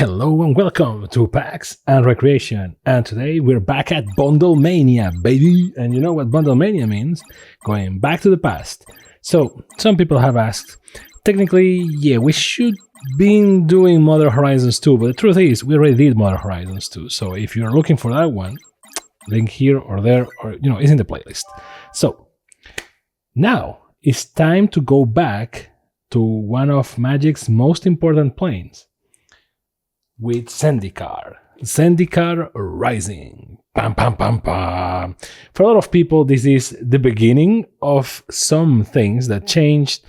Hello and welcome to PAX and Recreation. And today we're back at Bundlemania, baby. And you know what Bundlemania means? Going back to the past. So, some people have asked, technically, yeah, we should be doing Modern Horizons 2, but the truth is, we already did Modern Horizons 2. So if you're looking for that one, link here or there, or, it's in the playlist. So, now it's time to go back to one of Magic's most important planes, with Zendikar Rising. Pam, pam, pam, pam. For a lot of people, this is the beginning of some things that changed,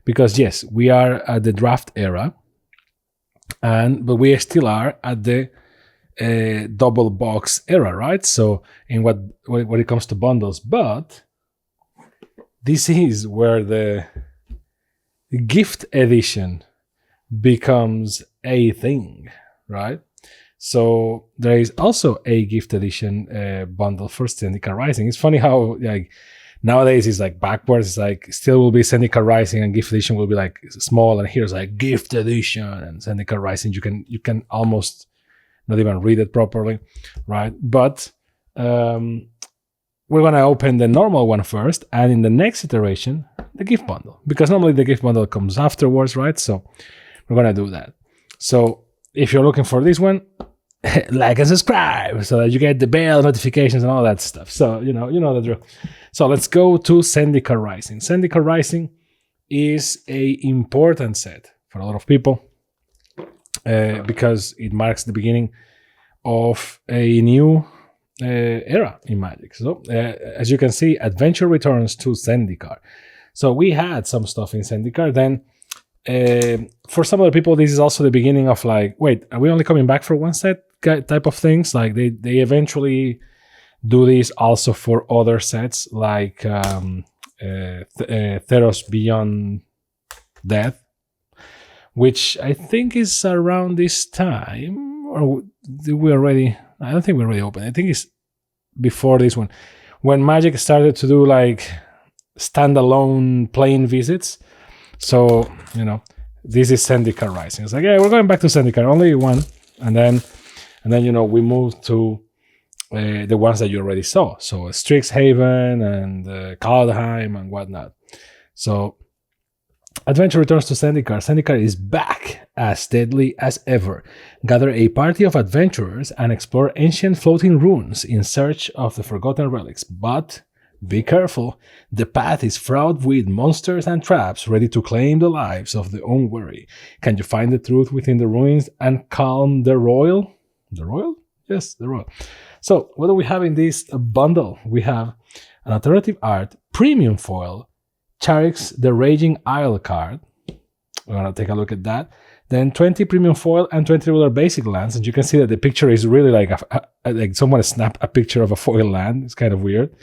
because yes, we are at the draft era, but we still are at the double box era, right? So in when it comes to bundles, but this is where the gift edition becomes a thing, right? So there is also a gift edition bundle for Zendikar Rising. It's funny how nowadays it's backwards. It's still will be Zendikar Rising and gift edition will be small, and here's gift edition and Zendikar Rising. You can almost not even read it properly, right? But we're gonna open the normal one first, and in the next iteration, the gift bundle, because normally the gift bundle comes afterwards, right? So we're gonna do that. So if you're looking for this one, like and subscribe so that you get the bell notifications and all that stuff. So you know the drill. So let's go to Zendikar Rising. Zendikar Rising is a important set for a lot of people because it marks the beginning of a new era in Magic. So as you can see, adventure returns to Zendikar. So we had some stuff in Zendikar. Then for some other people, this is also the beginning of wait, are we only coming back for one set type of things? They eventually do this also for other sets, like Theros Beyond Death, which I think is around this time, or did we already? I don't think we already opened. I think it's before this one, when Magic started to do standalone plane visits. So this is Zendikar Rising. It's yeah, we're going back to Zendikar, only one, and then we move to the ones that you already saw. So Strixhaven and Kaldheim and whatnot. So adventure returns to Zendikar. Zendikar is back, as deadly as ever. Gather a party of adventurers and explore ancient floating ruins in search of the forgotten relics. But be careful, the path is fraught with monsters and traps ready to claim the lives of the unwary. Can you find the truth within the ruins and calm the royal? The royal? Yes, the royal. So, what do we have in this bundle? We have an alternative art, premium foil, Charix the Raging Isle card. We're going to take a look at that. Then 20 premium foil and 20 regular basic lands. And you can see that the picture is really like someone snapped a picture of a foil land. It's kind of weird.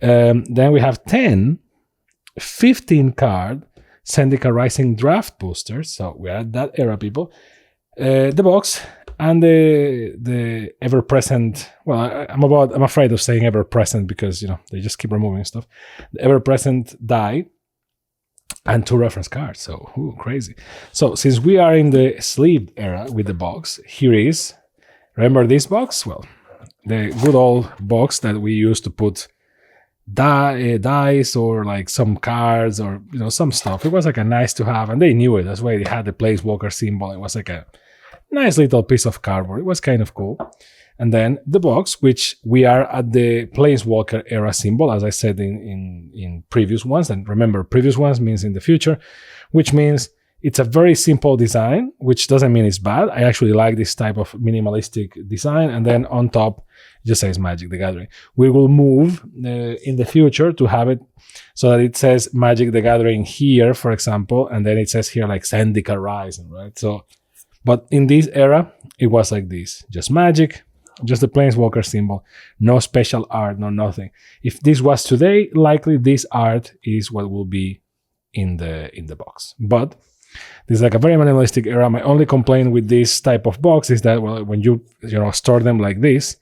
Then we have 15 card Zendikar Rising draft boosters. So we're at that era, people. The box and the ever-present. Well, I'm afraid of saying ever-present because they just keep removing stuff. The ever-present die and 2 reference cards. So crazy. So since we are in the sleeved era with the box, here is. Remember this box? Well, the good old box that we used to put dice or some cards or some stuff. It was a nice to have, and they knew it. That's why they had the Planeswalker symbol. It was a nice little piece of cardboard. It was kind of cool. And then the box, which we are at the Planeswalker era symbol, as I said in previous ones. And remember, previous ones means in the future, which means it's a very simple design, which doesn't mean it's bad. I actually like this type of minimalistic design. And then on top, it just says Magic the Gathering. We will move in the future to have it so that it says Magic the Gathering here, for example, and then it says here Zendikar Rising, right? So, but in this era, it was like this. Just Magic, just the Planeswalker symbol, no special art, no nothing. If this was today, likely this art is what will be in the box. But this is a very minimalistic era. My only complaint with this type of box is that when you store them like this,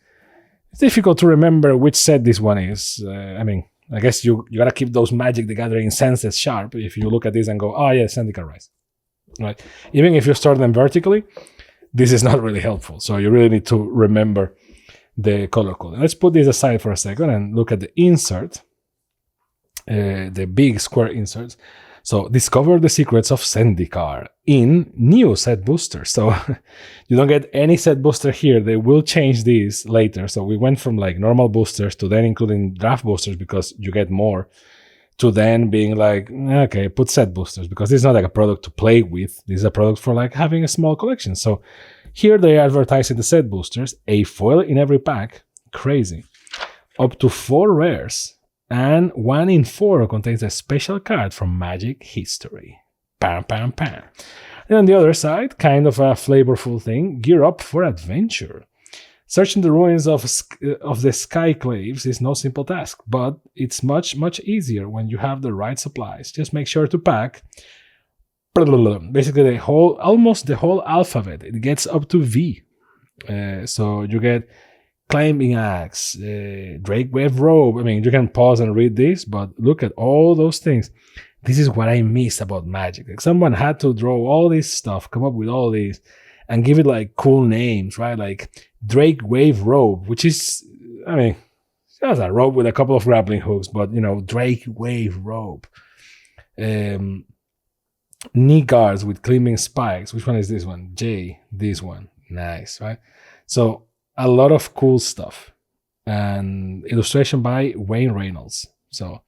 it's difficult to remember which set this one is. I guess you gotta keep those Magic the Gathering senses sharp if you look at this and go, oh yeah, Zendikar Rising, right? Even if you store them vertically, this is not really helpful. So you really need to remember the color code. Let's put this aside for a second and look at the insert, the big square inserts. So discover the secrets of Zendikar in new set boosters. So you don't get any set booster here. They will change these later. So we went from like normal boosters to then including draft boosters because you get more, to then being like, okay, put set boosters because this is not like a product to play with. This is a product for like having a small collection. So here they are advertising the set boosters, a foil in every pack, crazy, up to 4 rares, and 1 in 4 contains a special card from Magic history. Pam, pam, pam. And on the other side, kind of a flavorful thing, gear up for adventure. Searching the ruins of the Skyclaves is no simple task, but it's much, much easier when you have the right supplies. Just make sure to pack basically almost the whole alphabet. It gets up to V. So you get Climbing Axe, Drake Wave Robe. I mean, you can pause and read this, but look at all those things. This is what I miss about Magic. Like someone had to draw all this stuff, come up with all these, and give it like cool names, right? Like Drake Wave Robe, which is, I mean, just a robe with a couple of grappling hooks, but you know, Drake Wave Robe. Knee guards with gleaming spikes. Which one is this one? J. This one. Nice, right? So a lot of cool stuff. And illustration by Wayne Reynolds. So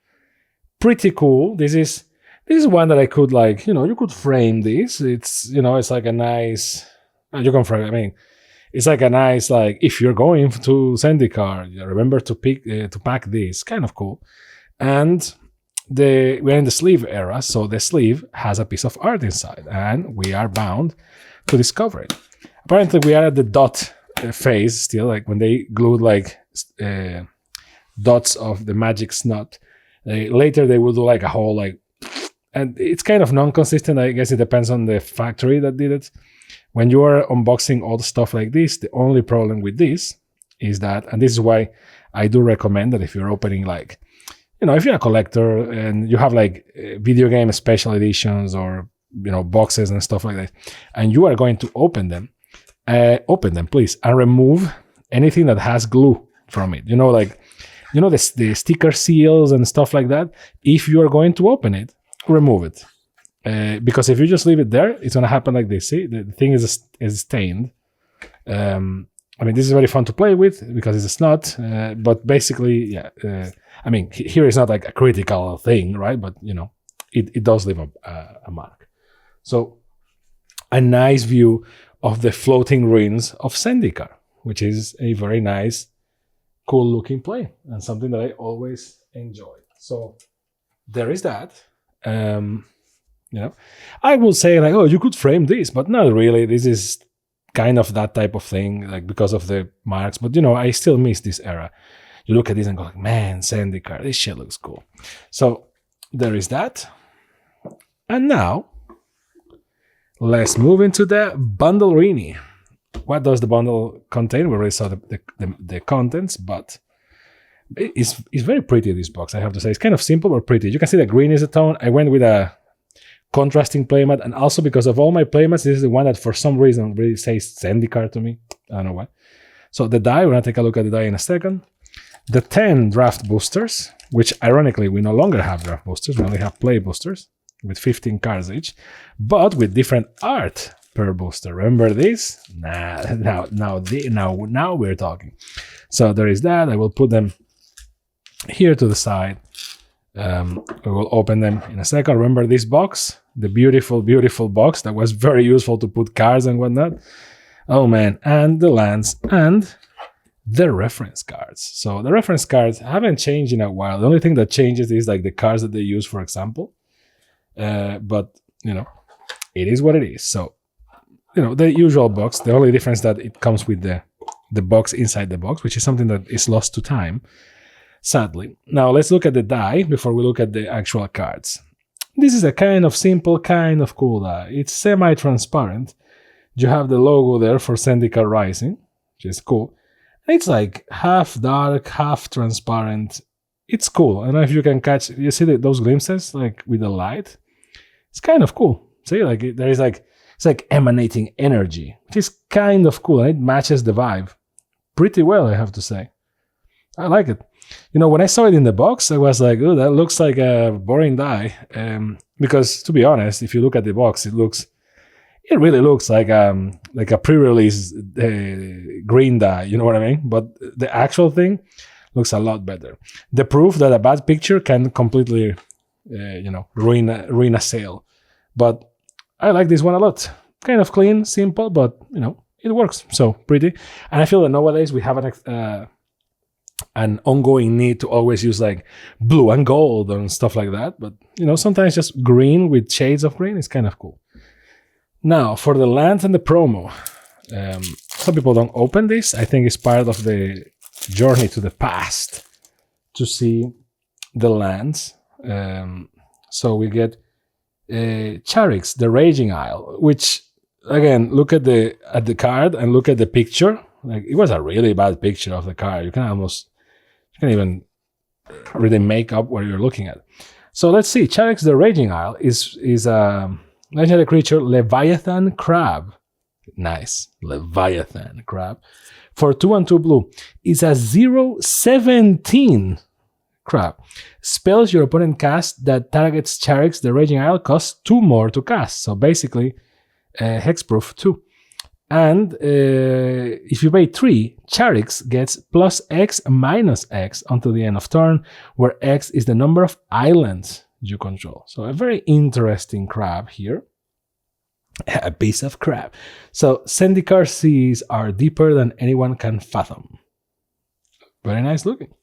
pretty cool. This is one that I could like, you know, you could frame this. It's, you know, it's like a nice, you can frame, I mean, it's like a nice, like, if you're going to Zendikar, remember to pack this. Kind of cool. And we're in the sleeve era, so the sleeve has a piece of art inside, and we are bound to discover it. Apparently, we are at the dot phase still, like when they glued like dots of the magic snot. Later, they will do like a whole like, and it's kind of non-consistent. I guess it depends on the factory that did it. When you are unboxing all the stuff like this, the only problem with this is that, and this is why I do recommend that if you're opening like, you know, if you're a collector and you have like video game special editions or, you know, boxes and stuff like that, and you are going to open them please, and remove anything that has glue from it. You know, like, you know, the sticker seals and stuff like that. If you are going to open it, remove it. Because if you just leave it there, it's going to happen like this. See, the thing is stained. I mean, this is very fun to play with because it's a snot, but basically, yeah. I mean, here is not like a critical thing, right? But, you know, it does leave a mark. So, a nice view of the floating ruins of Zendikar, which is a very nice, cool-looking play and something that I always enjoy. So, there is that. You know, I will say like, oh, you could frame this, but not really. This is kind of that type of thing, like because of the marks. But, you know, I still miss this era. You look at this and go like, man, Zendikar, this shit looks cool. So there is that. And now, let's move into the Bundlemania. What does the bundle contain? We already saw the contents, but it's very pretty, this box, I have to say. It's kind of simple but pretty. You can see the green is a tone. I went with a contrasting playmat, and also because of all my playmats, this is the one that for some reason really says Zendikar to me. I don't know why. So the die, we're going to take a look at the die in a second. The 10 draft boosters, which ironically we no longer have draft boosters, we only have play boosters with 15 cards each, but with different art per booster. Remember this? Now we're talking. So there is that. I will put them here to the side. We will open them in a second. Remember this box? The beautiful, beautiful box that was very useful to put cards and whatnot. Oh man, and the lands and the reference cards. So the reference cards haven't changed in a while. The only thing that changes is like the cards that they use, for example. But, you know, it is what it is. So, you know, the usual box, the only difference that it comes with the box inside the box, which is something that is lost to time, sadly. Now, let's look at the die before we look at the actual cards. This is a kind of simple, kind of cool die. It's semi-transparent. You have the logo there for Zendikar Rising, which is cool. It's like half dark, half transparent. It's cool. I don't know if you can catch, you see those glimpses like with the light? It's kind of cool. See, like there is like It's like emanating energy, which is kind of cool, and it matches the vibe pretty well, I have to say. I like it. When I saw it in the box, I was like, oh, that looks like a boring die. Because, to be honest, if you look at the box, it really looks like a pre-release green die, you know what I mean? But the actual thing looks a lot better. The proof that a bad picture can completely, ruin a sale. But I like this one a lot. Kind of clean, simple, but, it works. So pretty. And I feel that nowadays we have an ongoing need to always use like blue and gold and stuff like that. But, sometimes just green with shades of green is kind of cool. Now, for the lands and the promo, some people don't open this. I think it's part of the journey to the past to see the lands. So we get Charix, the Raging Isle, which, again, look at the card and look at the picture. Like, it was a really bad picture of the card. You can't even really make up what you're looking at. So let's see. Charix, the Raging Isle is a legendary creature, Leviathan Crab. Nice. Leviathan Crab. For 2/2 blue. It's a 0/17 crab. Spells your opponent casts that targets Charix, the Raging Isle, cost 2 more to cast. So basically, hexproof 2. And if you pay 3, Charix gets plus X minus X until the end of turn, where X is the number of islands you control. So a very interesting crab here. A piece of crab. So Zendikar seas are deeper than anyone can fathom. Very nice looking.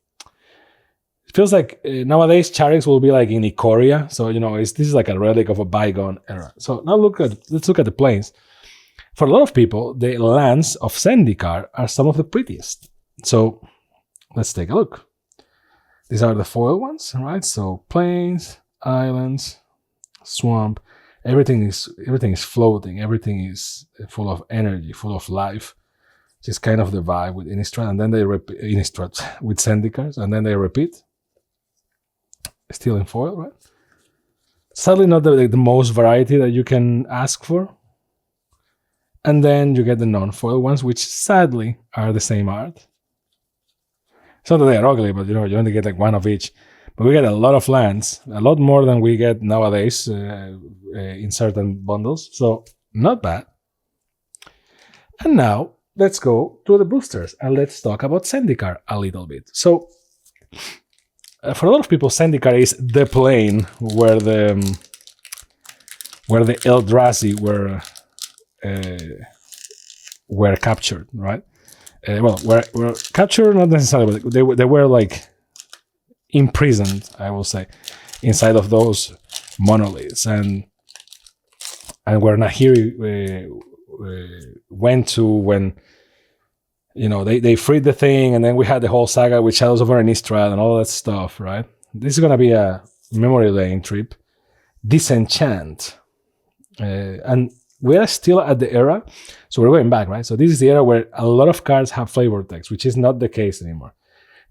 It feels like nowadays Charix will be like in Ikoria. So, this is like a relic of a bygone era. So now let's look at the planes. For a lot of people, the lands of Zendikar are some of the prettiest. So let's take a look. These are the foil ones, right? So plains, islands, swamp. Everything is floating. Everything is full of energy, full of life. Which is kind of the vibe with Innistrad, and then they repeat Innistrad with Zendikars, and then they repeat. Still in foil, right? Sadly, not the most variety that you can ask for. And then you get the non-foil ones, which sadly are the same art. It's not that they are ugly, but you only get like one of each. But we get a lot of lands, a lot more than we get nowadays in certain bundles. So not bad. And now let's go to the boosters and let's talk about Zendikar a little bit. So for a lot of people, Zendikar is the plane where the Eldrazi were captured, right? Were captured, not necessarily, but they were like imprisoned, I will say, inside of those monoliths, and where Nahiri went to when they freed the thing, and then we had the whole saga with Shadows over Innistrad and all that stuff, right? This is gonna be a memory lane trip. Disenchant, and we are still at the era, so we're going back, right? So this is the era where a lot of cards have flavor text, which is not the case anymore.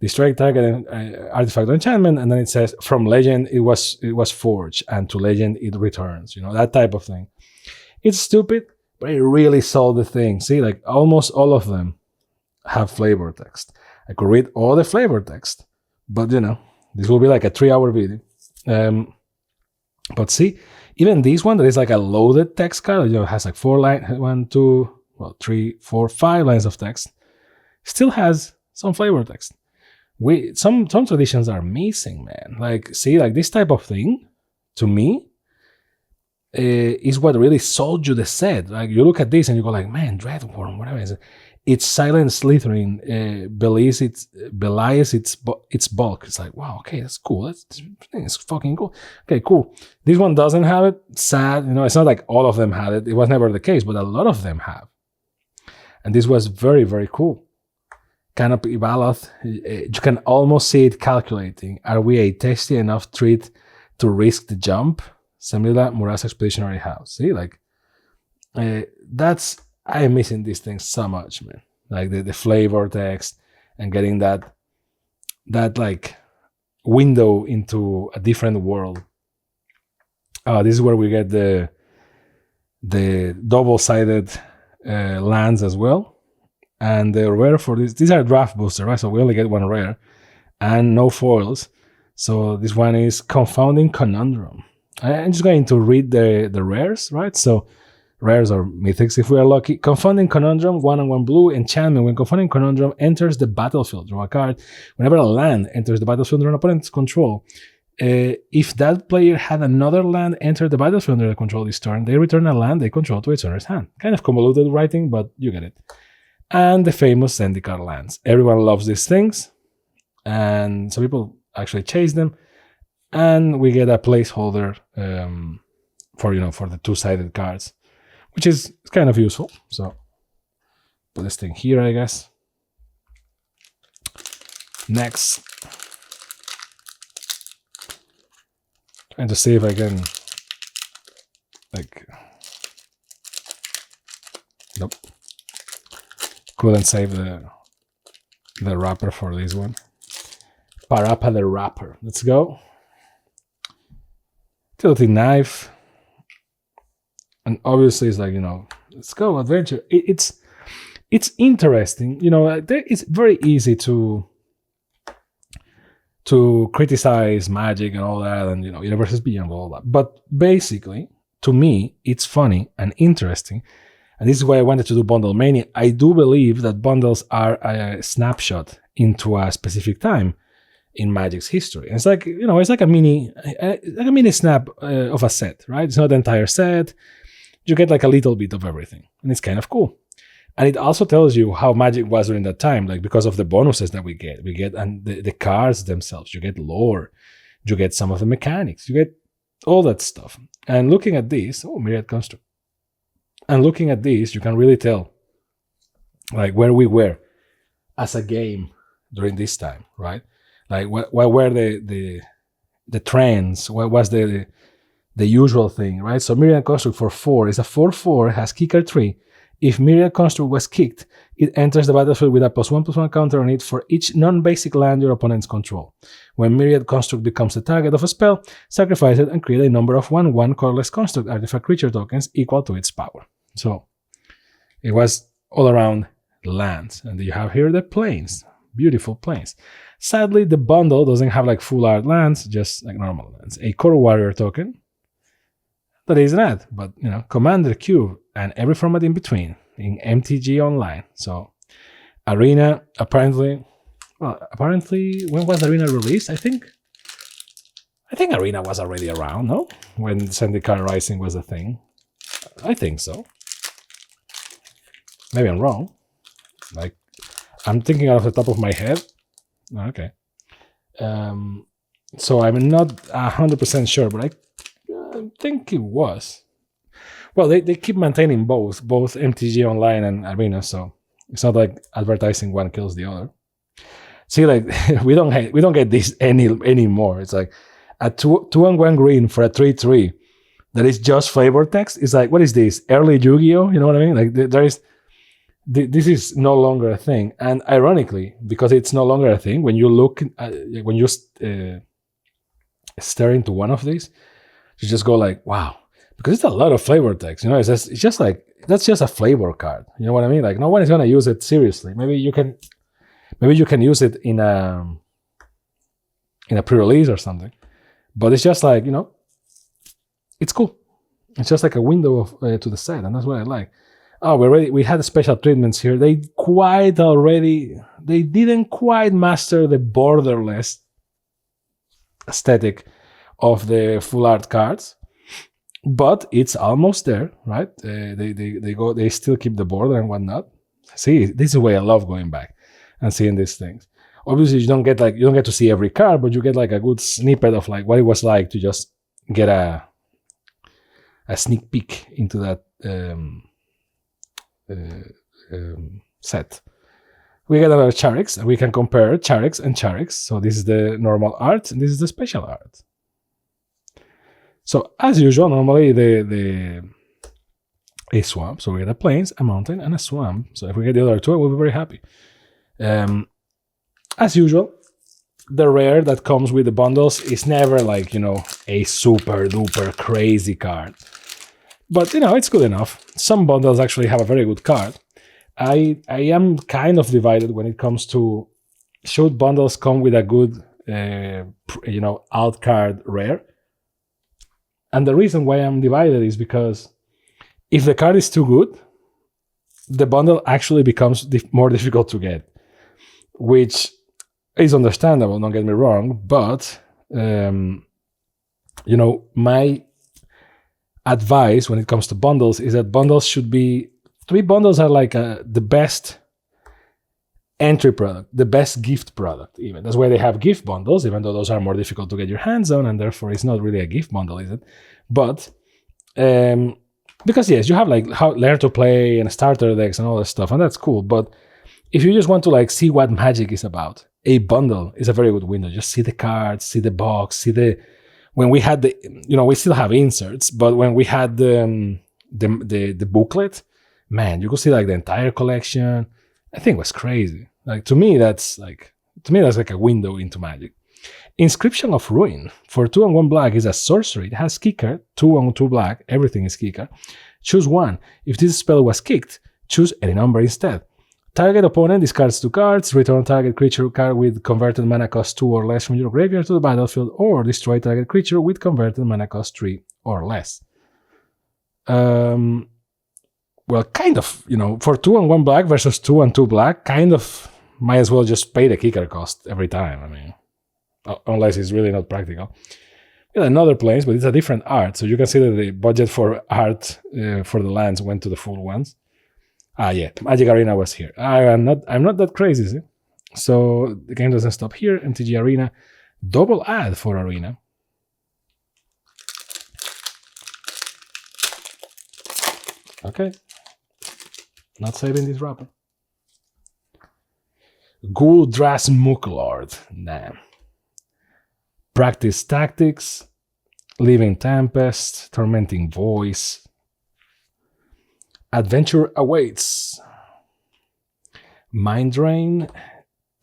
Destroy target artifact or enchantment, and then it says from legend it was forged, and to legend it returns. That type of thing. It's stupid, but it really sold the thing. See, like almost all of them have flavor text. I could read all the flavor text, but this will be like a 3-hour video. But see, even this one that is like a loaded text card, has like 4 lines, 1, 2, 3, 4, 5 lines of text, still has some flavor text. Some traditions are missing, man. Like, see, like this type of thing, to me, is what really sold you the set. Like, you look at this and you go like, man, Dreadworm, whatever it is. It's Silent Slithering, belies its bulk. It's like, wow, okay, that's cool. It's fucking cool. Okay, cool. This one doesn't have it. Sad. It's not like all of them had it. It was never the case, but a lot of them have. And this was very, very cool. Canopy Baloth, you can almost see it calculating. Are we a tasty enough treat to risk the jump? Semilla Murasa Expeditionary House. See, like, I am missing these things so much, man. Like the flavor text and getting that like window into a different world. This is where we get the the double-sided lands as well. And the rare for these are draft booster, right? So we only get one rare and no foils. So this one is Confounding Conundrum. I'm just going to read the rares, right? So rares or mythics if we are lucky. Confounding Conundrum, 1 and 1 blue, enchantment. When Confounding Conundrum enters the battlefield, draw a card. Whenever a land enters the battlefield under an opponent's control, if that player had another land enter the battlefield under the control this turn, they return a land they control to its owner's hand. Kind of convoluted writing, but you get it. And the famous Zendikar lands. Everyone loves these things, and some people actually chase them. And we get a placeholder for the two-sided cards, which is kind of useful. So put this thing here, I guess. Next, trying to see if I can, nope. Couldn't save the wrapper for this one. Parappa the wrapper. Let's go. Tilting knife. And obviously it's let's go, adventure. It's interesting. It's very easy to criticize Magic and all that, and Universes Beyond, all that. But basically, to me, it's funny and interesting. And this is why I wanted to do Bundlemania. I do believe that bundles are a snapshot into a specific time in Magic's history. And it's like a mini snap of a set, right? It's not the entire set. You get like a little bit of everything, and it's kind of cool. And it also tells you how Magic was during that time, like because of the bonuses that we get and the cards themselves. You get lore, you get some of the mechanics, you get all that stuff. And looking at this, Myriad Construct. And looking at this, you can really tell like where we were as a game during this time, right? Like what were the trends? What was the usual thing, right? So Myriad Construct for 4 is a 4/4, has kicker 3. If Myriad Construct was kicked, it enters the battlefield with a +1/+1 counter on it for each non-basic land your opponents control. When Myriad Construct becomes the target of a spell, sacrifice it and create a number of 1/1 colorless construct artifact creature tokens equal to its power. So it was all around lands. And you have here the plains, beautiful plains. Sadly, the bundle doesn't have like full art lands, just like normal lands. A Core Warrior token. That is not, but Commander Cube and every format in between in MTG Online. So Arena, apparently, when was Arena released? I think Arena was already around, no? When Zendikar Rising was a thing. I think so. Maybe I'm wrong. Like, I'm thinking off the top of my head. Okay. So I'm not 100% sure, but I think it was. Well, they keep maintaining both MTG Online and Arena, so it's not like advertising one kills the other. See, like we don't get this anymore. It's like a 2/1 green for a 3/3 that is just flavor text. It's like, what is this? Early Yu-Gi-Oh? You know what I mean? Like this is no longer a thing. And ironically, because it's no longer a thing, when you look when you stare into one of these, you just go like, wow, because it's a lot of flavor text. It's just like, that's just a flavor card. You know what I mean? Like no one is gonna use it seriously. Maybe you can use it in a pre-release or something. But it's just like, it's cool. It's just like a window to the set, and that's what I like. Oh, we had special treatments here. They didn't quite master the borderless aesthetic of the full art cards, but it's almost there, right? They still keep the border and whatnot. See, this is why I love going back and seeing these things. Obviously, you don't get to see every card, but you get like a good snippet of like what it was like to just get a sneak peek into that set. We get another Charix, and we can compare Charix and Charix. So this is the normal art, and this is the special art. So as usual, normally a swamp. So we get a plains, a mountain, and a swamp. So if we get the other two, we'll be very happy. As usual, the rare that comes with the bundles is never like, a super duper crazy card. But, it's good enough. Some bundles actually have a very good card. I am kind of divided when it comes to should bundles come with a good, alt card rare. And the reason why I'm divided is because if the card is too good, the bundle actually becomes more difficult to get, which is understandable, don't get me wrong, but, my advice when it comes to bundles is that bundles should be, to me, bundles are like the best entry product, the best gift product even. That's why they have gift bundles, even though those are more difficult to get your hands on, and therefore it's not really a gift bundle, is it? But, because yes, you have like how learn to play and starter decks and all that stuff, and that's cool. But if you just want to like see what Magic is about, a bundle is a very good window. Just see the cards, see the box, see the. When we had the, we still have inserts, but when we had the booklet, man, you could see like the entire collection. I think it was crazy. Like to me, that's like a window into Magic. Inscription of Ruin for 2 and 1 black is a sorcery. It has kicker, 2 and 2 black. Everything is kicker. Choose one. If this spell was kicked, choose any number instead. Target opponent discards 2 cards. Return target creature card with converted mana cost 2 or less from your graveyard to the battlefield, or destroy target creature with converted mana cost 3 or less. Well, kind of, for 2 and 1 black versus 2 and 2 black, kind of might as well just pay the kicker cost every time. I mean, unless it's really not practical. Another place, but it's a different art, so you can see that the budget for art for the lands went to the full ones. Yeah, Magic Arena was here. I'm not that crazy, see? So the game doesn't stop here. MTG Arena, double ad for Arena. Okay, not saving this wrapper. Gul'Dras Mooklord, damn. Practice Tactics, Living Tempest, Tormenting Voice. Adventure Awaits. Mind Drain,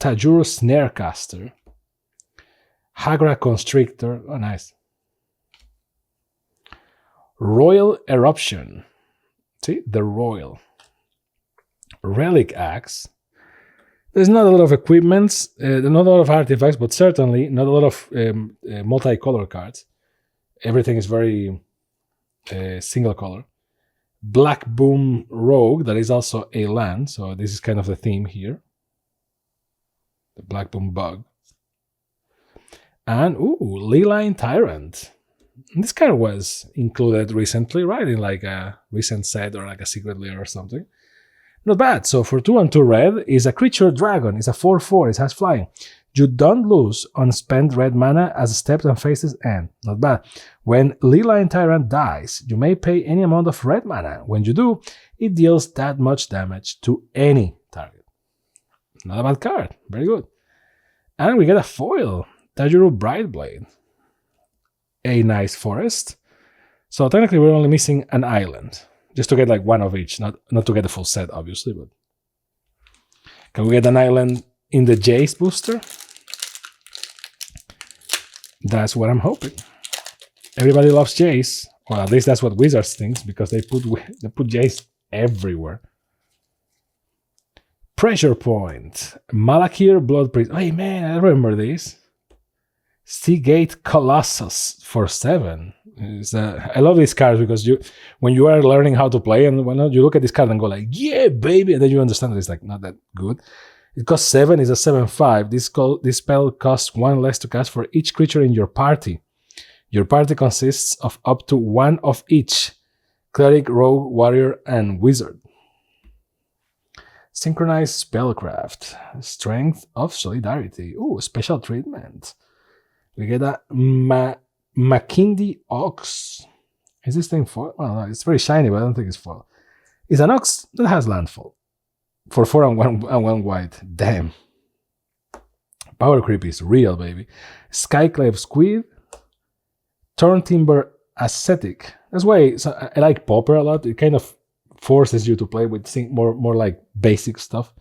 Tajur Snarecaster, Hagra Constrictor, oh nice. Royal Eruption, see, the Royal. Relic Axe. There's not a lot of equipments, not a lot of artifacts, but certainly not a lot of multicolor cards. Everything is very single color. Black Boom Rogue, that is also a land, so this is kind of the theme here. The Black Boom Bug. And, Leyline Tyrant. This card was included recently, right? In like a recent set or like a secret lair or something. Not bad. So for 2 and 2 red, is a creature dragon. It's a 4/4. It has flying. You don't lose unspent red mana as steps and phases end. Not bad. When Leyline Tyrant dies, you may pay any amount of red mana. When you do, it deals that much damage to any target. Not a bad card. Very good. And we get a foil. Tajuru Brightblade. A nice forest. So technically we're only missing an island. Just to get like one of each. Not to get the full set, obviously, but... Can we get an island in the Jace booster? That's what I'm hoping. Everybody loves Jace. Well, at least that's what Wizards thinks, because they put Jace everywhere. Pressure Point. Malakir Blood Priest. Hey man, I remember this. Seagate Colossus for 7. I love these cards because when you are learning how to play and whatnot, you look at this card and go like, yeah, baby, and then you understand that it's like not that good. It costs 7, it's a 7/5. This spell costs 1 less to cast for each creature in your party. Your party consists of up to 1 of each: Cleric, Rogue, Warrior, and Wizard. Synchronized Spellcraft. Strength of Solidarity. Ooh, special treatment. We get a Makindi Ox. Is this thing foil? Well, no, it's very shiny, but I don't think it's foil. It's an Ox that has landfall. For 4 and 1 white. Damn. Power creep is real, baby. Skyclave Squid. Turntimber Ascetic. That's why I like Pauper a lot. It kind of forces you to play with more like basic stuff.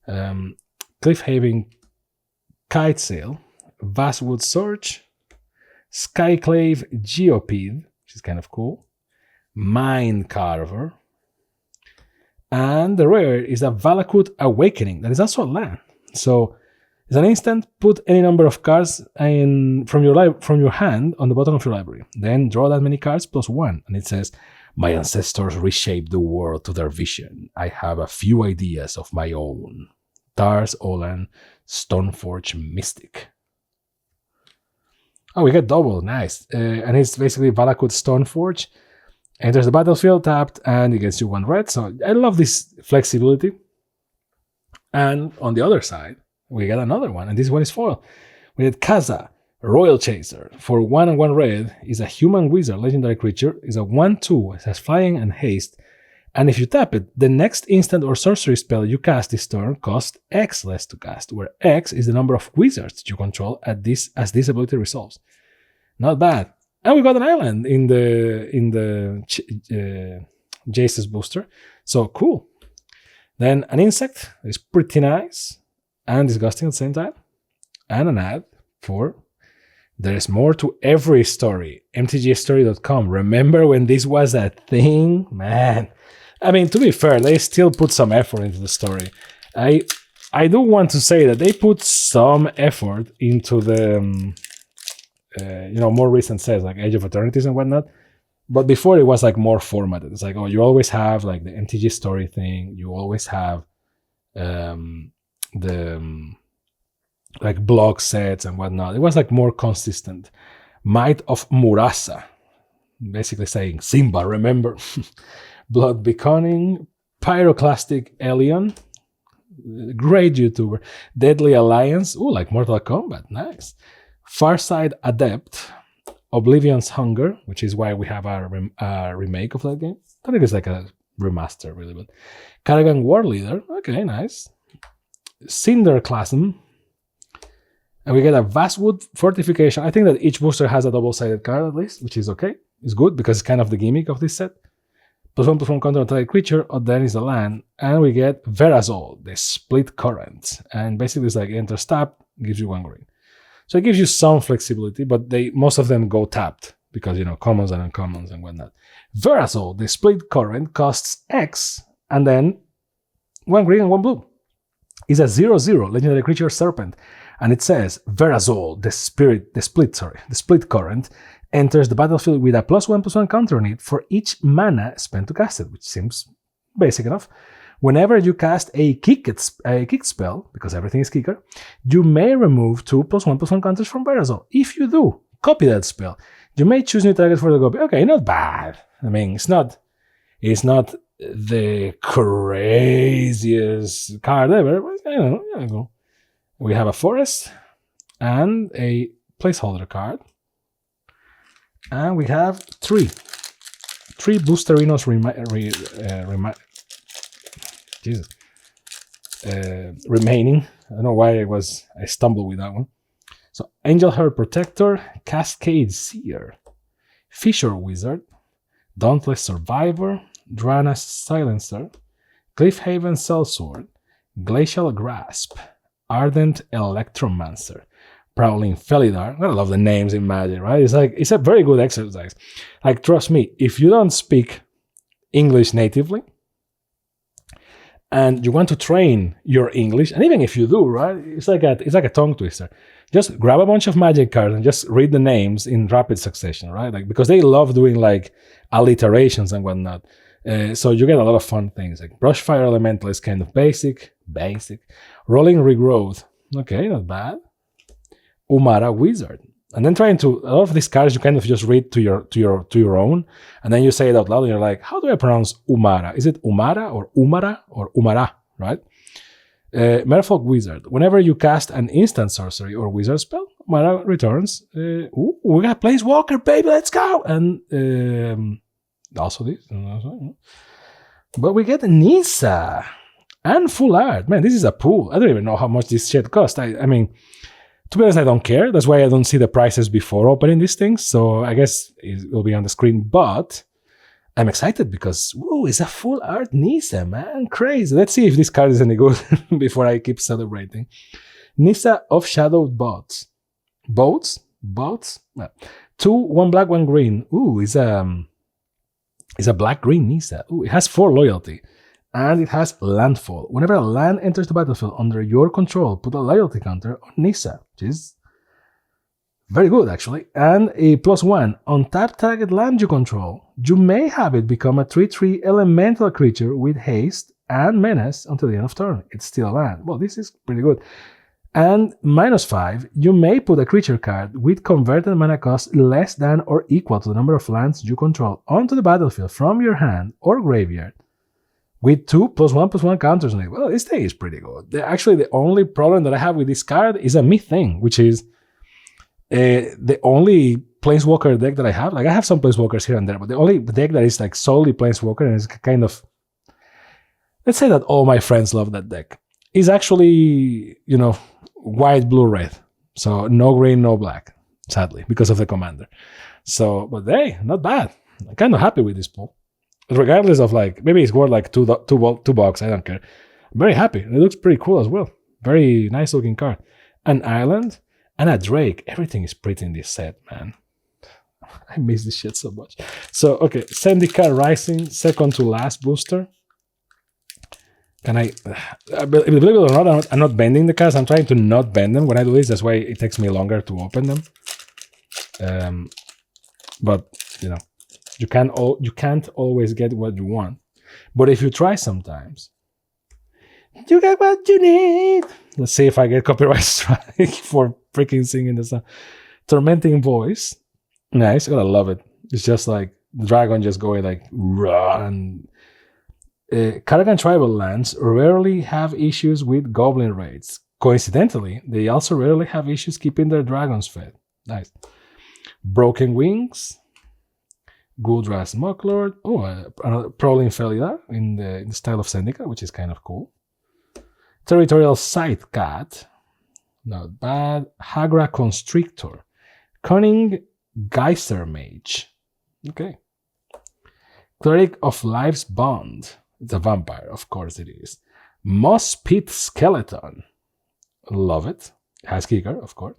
Cliffhaven Kite Sail. Vastwood Surge. Skyclave Geopede, which is kind of cool. Mind Carver. And the rare is a Valakut Awakening. That is also a land. So it's an instant. Put any number of cards from your hand on the bottom of your library. Then draw that many cards plus 1. And it says, my ancestors reshaped the world to their vision. I have a few ideas of my own. Tars Olan, Stoneforge Mystic. Oh, we get double. Nice. And it's basically Valakut Stoneforge. Enters the battlefield tapped, and it gets you 1 red. So I love this flexibility. And on the other side, we get another one, and this one is foil. We get Kaza, Royal Chaser. For 1 and 1 red, is a human wizard, legendary creature. Is a 1/2. It has flying and haste. And if you tap it, the next instant or sorcery spell you cast this turn costs X less to cast, where X is the number of wizards you control as this ability resolves. Not bad. And we got an island in the Jace's booster. So cool. Then an insect is pretty nice and disgusting at the same time. And an ad for there's more to every story. MTGstory.com. Remember when this was a thing? Man. I mean, to be fair, they still put some effort into the story. I do want to say that they put some effort into the more recent sets like Age of Eternities and whatnot. But before it was like more formatted. It's like, oh, you always have like the MTG story thing. You always have the like block sets and whatnot. It was like more consistent. Might of Murasa, basically saying Simba, remember? Blood Beconning, Pyroclastic Alien, great YouTuber. Deadly Alliance, ooh, like Mortal Kombat, nice. Farside Adept, Oblivion's Hunger, which is why we have a remake of that game. I think it's like a remaster, really, but Karagan War Leader, okay, nice. Cinderclasm, and we get a Vastwood Fortification. I think that each booster has a double-sided card at least, which is okay. It's good because it's kind of the gimmick of this set. +1/+1 counter on target creature, or then is the land, and we get Verazol, the Split Current, and basically it's like enters tap, gives you 1 green. So it gives you some flexibility, but most of them go tapped because, commons and uncommons and whatnot. Verazol, the Split Current, costs X and then 1 green and 1 blue. It's a 0/0 legendary creature serpent, and it says Verazol, the Split Current, enters the battlefield with a +1/+1 counter on it for each mana spent to cast it, which seems basic enough. Whenever you cast a kick spell, because everything is kicker, you may remove 2 +1/+1 counters from Verazol. If you do, copy that spell. You may choose new target for the copy. Okay, not bad. I mean, it's not the craziest card ever, but go. We have a forest and a placeholder card. And we have three Boosterinos remaining. I don't know why I stumbled with that one. So Angel Heart Protector, Cascade Seer, Fisher Wizard, Dauntless Survivor, Drana Silencer, Cliffhaven Sellsword, Glacial Grasp, Ardent Electromancer, Prowling Felidar. I love the names in Magic, right? It's a very good exercise. Like, trust me, if you don't speak English natively and you want to train your English, and even if you do, right, it's like a tongue twister. Just grab a bunch of Magic cards and just read the names in rapid succession, right? Like, because they love doing like alliterations and whatnot. So you get a lot of fun things. Like Brushfire Elemental is kind of basic. Rolling Regrowth, okay, not bad. Umara Wizard, and then a lot of these cards you kind of just read to your own, and then you say it out loud, and you're like, how do I pronounce Umara? Is it Umara or Umara or Umara, right? Merfolk Wizard. Whenever you cast an instant sorcery or wizard spell, Umara returns. We got Planeswalker, baby, let's go! And also this. But we get Nissa and full art. Man, this is a pool. I don't even know how much this shit costs. I mean, to be honest, I don't care. That's why I don't see the prices before opening these things. So I guess it will be on the screen. But I'm excited because, whoa, it's a full art Nissa, man. Crazy. Let's see if this card is any good before I keep celebrating. Nissa of Shadowed Bots. Bots? Well, 2, 1 black, 1 green. Ooh, it's a It's a black-green Nissa. Ooh, it has 4 loyalty. And it has landfall. Whenever a land enters the battlefield under your control, put a loyalty counter on Nissa, which is very good, actually. And a +1. On tap target land you control, you may have it become a 3/3 elemental creature with haste and menace until the end of turn. It's still a land. Well, this is pretty good. And -5, you may put a creature card with converted mana cost less than or equal to the number of lands you control onto the battlefield from your hand or graveyard with 2 +1/+1 counters on it. Well, this thing is pretty good. Actually, the only problem that I have with this card is a me thing, which is the only Planeswalker deck that I have. Like, I have some Planeswalkers here and there, but the only deck that is like solely Planeswalker and is kind of, let's say that all my friends love that deck, is actually, you know, white, blue, red. So no green, no black, sadly, because of the commander. So, but hey, not bad. I'm kind of happy with this pool. Regardless of, like, maybe it's worth like two bucks, I don't care. I'm very happy. It looks pretty cool as well. Very nice looking card. An island and a Drake. Everything is pretty in this set, man. I miss this shit so much. So, okay, Zendikar Rising, second to last booster. Can I, believe it or not, I'm not bending the cards. I'm trying to not bend them when I do this. That's why it takes me longer to open them. But, you know, you can't always get what you want. But if you try sometimes, you get what you need. Let's see if I get copyright strike for freaking singing the song. Tormenting Voice. Nice, I gotta love it. It's just like the dragon just going like raw. And Karagan tribal lands rarely have issues with goblin raids. Coincidentally, they also rarely have issues keeping their dragons fed. Nice. Broken Wings. Gul'Dras Mocklord. Oh, another Prowling Felidar in the style of Zendikar, which is kind of cool. Territorial Sight Cat. Not bad. Hagra Constrictor. Cunning Geyser Mage. Okay. Cleric of Life's Bond. It's a vampire, of course it is. Moss Pit Skeleton. Love it. Has kicker, of course.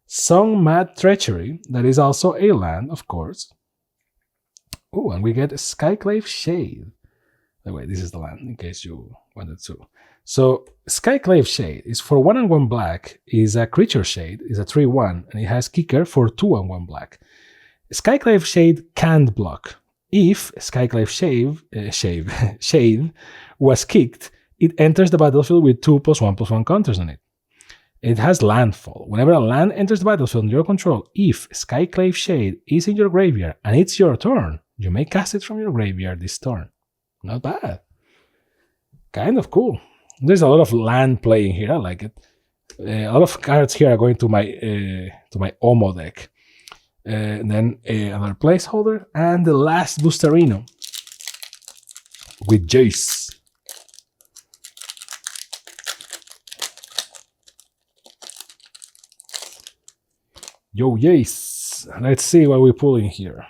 Song Mad Treachery. That is also a land, of course. Oh, and we get Skyclave Shade. Wait, this is the land, in case you wanted to. So, Skyclave Shade is for 1 and 1 black, is a creature shade, is a 3/1, and it has kicker for 2 and 1 black. Skyclave Shade can't block. If Skyclave Shade was kicked, it enters the battlefield with 2 +1/+1 counters on it. It has landfall. Whenever a land enters the battlefield under your control, if Skyclave Shade is in your graveyard and it's your turn, you may cast it from your graveyard this turn. Not bad. Kind of cool. There's a lot of land playing here. I like it. A lot of cards here are going to my Omo deck. And then another placeholder. And the last Boosterino with Jace. Yo, Jace. Let's see what we're pulling here.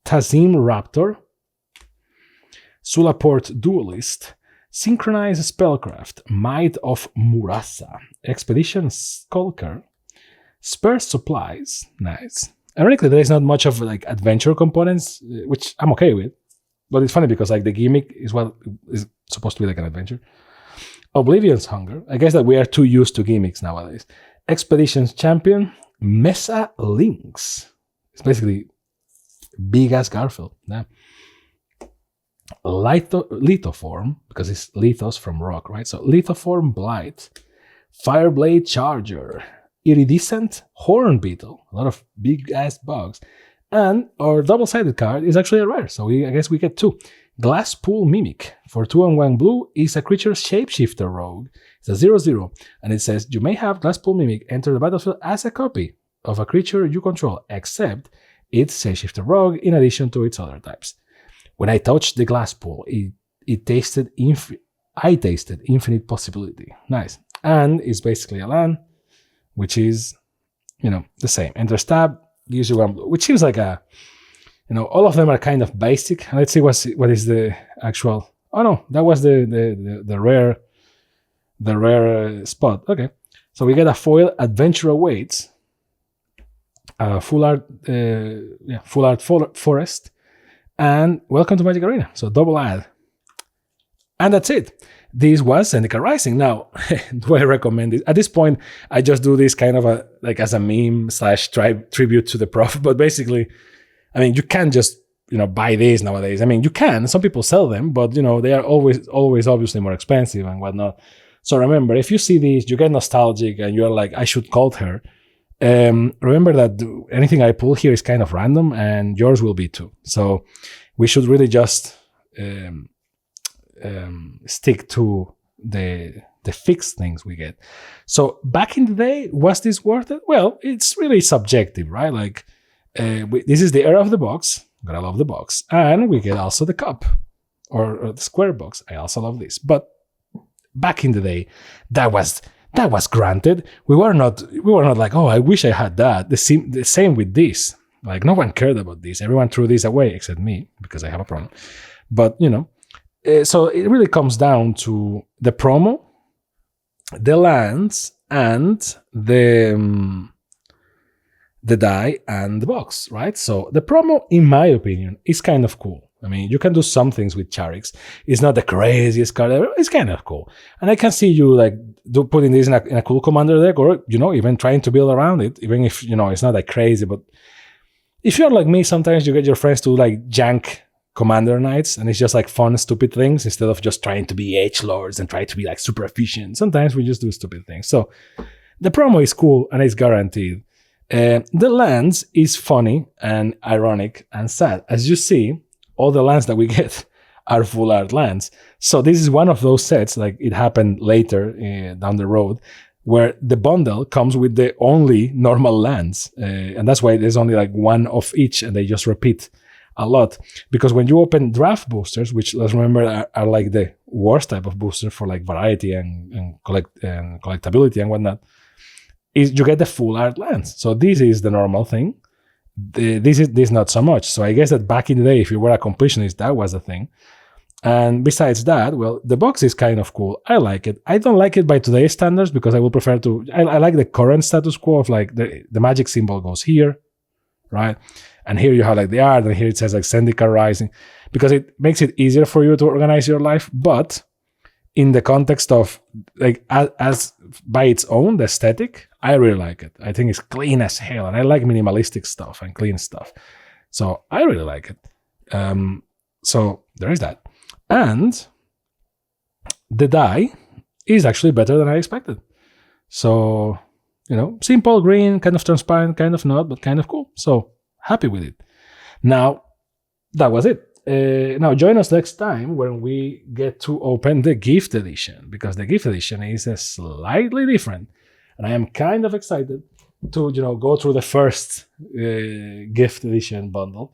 Tazim Raptor. Sulaport Duelist. Synchronized Spellcraft, Might of Murasa, Expedition Skulker, Spare Supplies, nice. Ironically, there is not much of like adventure components, which I'm okay with, but it's funny because like the gimmick is what is supposed to be like an adventure. Oblivion's Hunger, I guess that we are too used to gimmicks nowadays. Expedition's Champion, Mesa Lynx, it's basically big ass Garfield, yeah. Lithoform, because it's Lithos from rock, right? So Lithoform Blight, Fireblade Charger, Iridescent Horn Beetle, a lot of big ass bugs, and our double-sided card is actually a rare, so I guess we get 2. Glasspool Mimic for 2 and 1 blue is a creature shapeshifter rogue. It's a 0/0, and it says you may have Glasspool Mimic enter the battlefield as a copy of a creature you control, except it's shapeshifter rogue in addition to its other types. When I touched the Glasspool, I tasted infinite possibility. Nice. And it's basically a land, which is, you know, the same. Enter stab, gives you 1 blue, which seems like a, you know, all of them are kind of basic. Let's see what is the actual. Oh no, that was the rare spot. Okay, so we get a foil. Adventure Awaits, full art forest, and welcome to Magic Arena. So double ad. And that's it. This was Zendikar Rising. Now, do I recommend it? At this point, I just do this kind of as a meme / tribute to the prof. But basically, I mean, you can't just, buy these nowadays. I mean, you can. Some people sell them, but, they are always obviously more expensive and whatnot. So remember, if you see these, you get nostalgic and you're like, I should call her. Remember that anything I pull here is kind of random and yours will be too. So we should really just stick to the fixed things we get. So back in the day, was this worth it? Well, it's really subjective, right? Like this is the era of the box. Gotta love the box. And we get also the cup or the square box. I also love this. But back in the day, that was granted. We were not like, oh, I wish I had that. The same with this. Like no one cared about this. Everyone threw this away except me because I have a problem. But so it really comes down to the promo, the lands, and the die and the box, right? So the promo, in my opinion, is kind of cool. I mean, you can do some things with Charix. It's not the craziest card ever. It's kind of cool. And I can see you putting this in a cool commander deck or, even trying to build around it, even if, it's not that crazy. But if you're like me, sometimes you get your friends to jank commander knights and it's just fun, stupid things instead of just trying to be edgelords and try to be super efficient. Sometimes we just do stupid things. So the promo is cool and it's guaranteed. The lands is funny and ironic and sad. As you see, all the lands that we get are full art lands. So this is one of those sets, it happened later down the road, where the bundle comes with the only normal lands. And that's why there's only one of each and they just repeat a lot. Because when you open draft boosters, which let's remember are the worst type of booster for variety and collectability and whatnot, is you get the full art lands. So this is the normal thing. This not so much. So I guess that back in the day, if you were a completionist, that was the thing. And besides that, well, the box is kind of cool. I like it. I don't like it by today's standards because I would prefer to... I like the current status quo of the magic symbol goes here, right? And here you have the art, and here it says Zendikar Rising, because it makes it easier for you to organize your life. But in the context of as by its own, the aesthetic, I really like it. I think it's clean as hell, and I like minimalistic stuff and clean stuff. So I really like it. So there is that. And the die is actually better than I expected. So, simple, green, kind of transparent, kind of not, but kind of cool. So happy with it. Now, that was it. Now, join us next time when we get to open the gift edition, because the gift edition is slightly different. And I am kind of excited to, go through the first gift edition bundle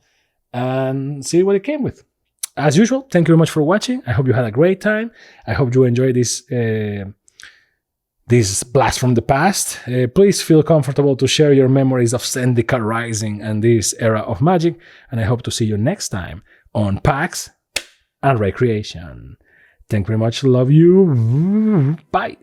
and see what it came with. As usual, thank you very much for watching. I hope you had a great time. I hope you enjoyed this blast from the past. Please feel comfortable to share your memories of Zendikar Rising and this era of Magic. And I hope to see you next time on PAX and Recreation. Thank you very much. Love you. Bye.